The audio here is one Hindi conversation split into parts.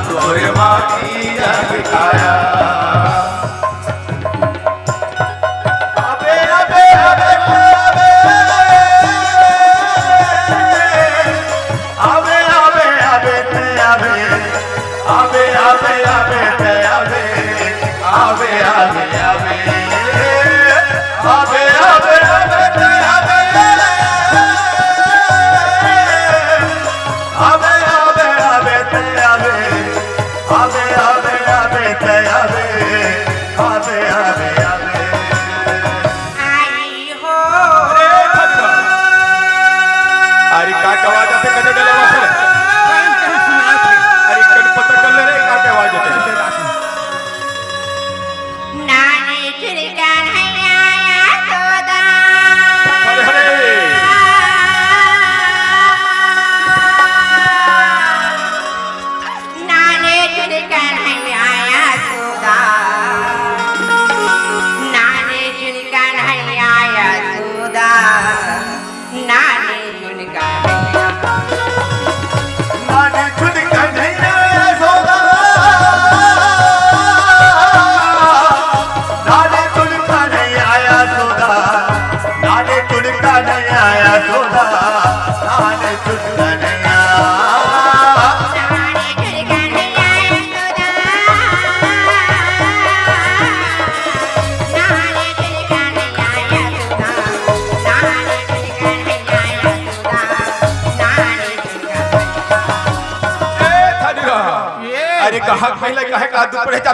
तोरे माटी जग काया आबे आबे आबे आबे आबे आबे आबे आबे आबे आबे आबे आबे आबे आबे आबे आबे आबे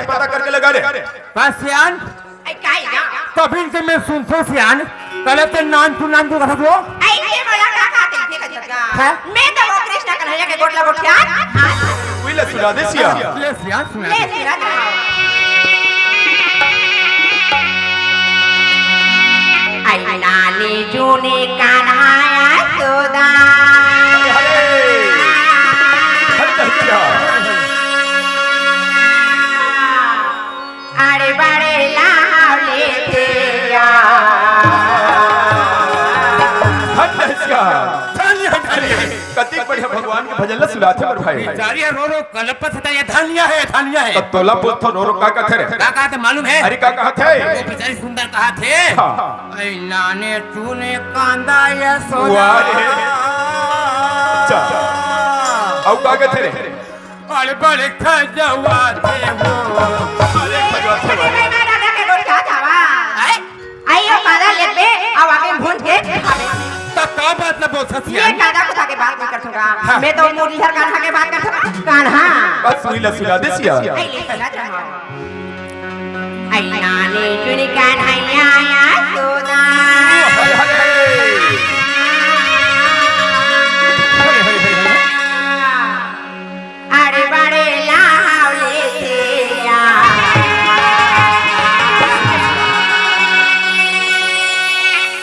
पता करके लगा रे सियान तभी से मैं सुनता सियान पहले तो नान तू कथा तो ऐसे बोला का खाते थे कजगा मैं तो वो कृष्णा कन्हैया के गोटला गोठियान कोई ले सुना दे सिया ले सियान सुना ले सिरा आई नानी जूने कान्हाया सोदा अरे बड़े लावले थे कति बढ़िया भगवान के भजन सुनाते पर भाई जारिया रो रो कलपत था ये धानिया है तो तोला पुत रो रो का थे का कहते मालूम है अरे का कहा थे वो बेचारी सुंदर कहा थे ऐ नाने तूने कांदा या सोना औ का थे रे अरे बड़े खजवा थे वो अरे खजवा थे आइयो पादा ले पे अब आके भून के खावे तो का मतलब बोल सकती ये कादा को के बात नहीं कर दूंगा मैं तो मुरलीधर कान्हा के बात कर सकता कान्हा बस सुई ला सुना दे सिया आई ले सुना रहा आई नानी चुनी कान्हैया या सोदा अरे बड़े लावले थे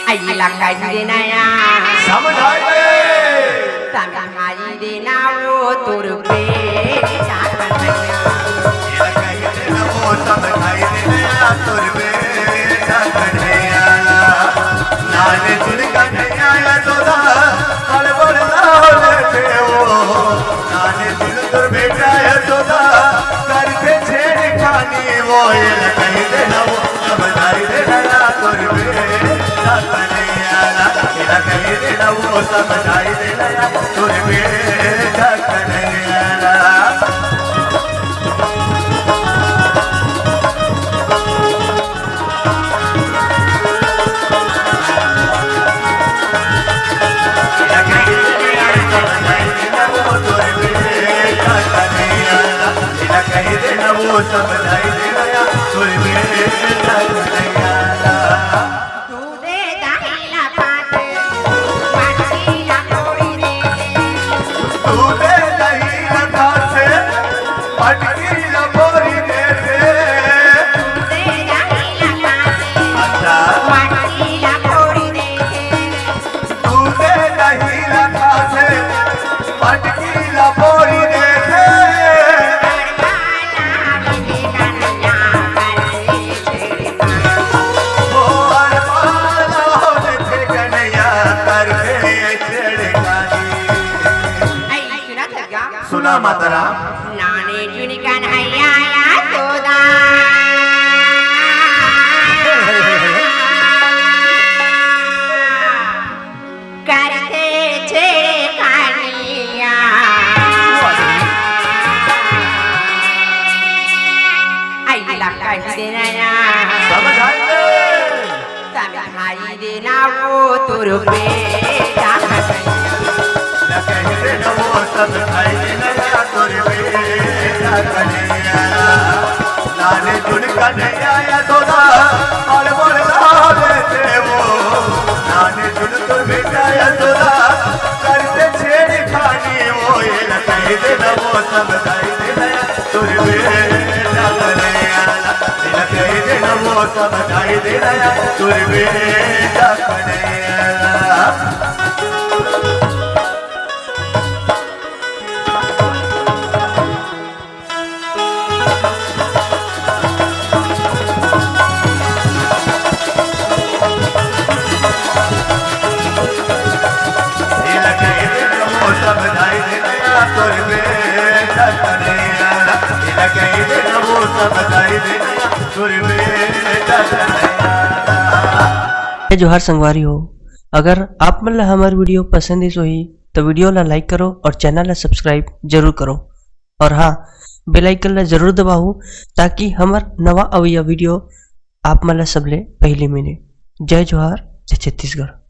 आई लगा देना समझाई दे समझाई देना वो तुर पे चाकन्हैया ये कहीं देना वो समझाई देना तुर पे चाकन्हैया नाने चुन कन्हैया या सोदा हर बड़ लावले थे वो नाने चुन तुर बेटा या सोदा करके छेड़ खानी वो ये कहीं देना वो समझाई देना तुर पे कहीं देना वो समझाई देना तुर बेटा कन्हैया कहीं देना वो समझाई देना तुर बेटा कन्हैया नाने वो तुर बेटा कहीं दिन वो सब खाई नया तुर बेटा कन्हैया लाल जुड़ कन्हैया यशोदा और बोल लाले वो लाल जुड़ तुर बेटा यशोदा करते छेड़ खानी वो ये कहीं दिन वो सब खाई नया तुर बेटा कन्हैया कहीं दिन वो सब खाई नया तुर बेटा कन्हैया जोहार संगवारी हो। अगर आप मन ला हमार वीडियो पसंद ही सोही तो वीडियो ला लाइक करो और चैनल ला सब्सक्राइब जरूर करो और हाँ बेल आइकन ला जरूर दबाओ ताकि हमार नवा अवैया वीडियो आप मन ला सबले पहले मिले। जय जोहार, जय छत्तीसगढ़।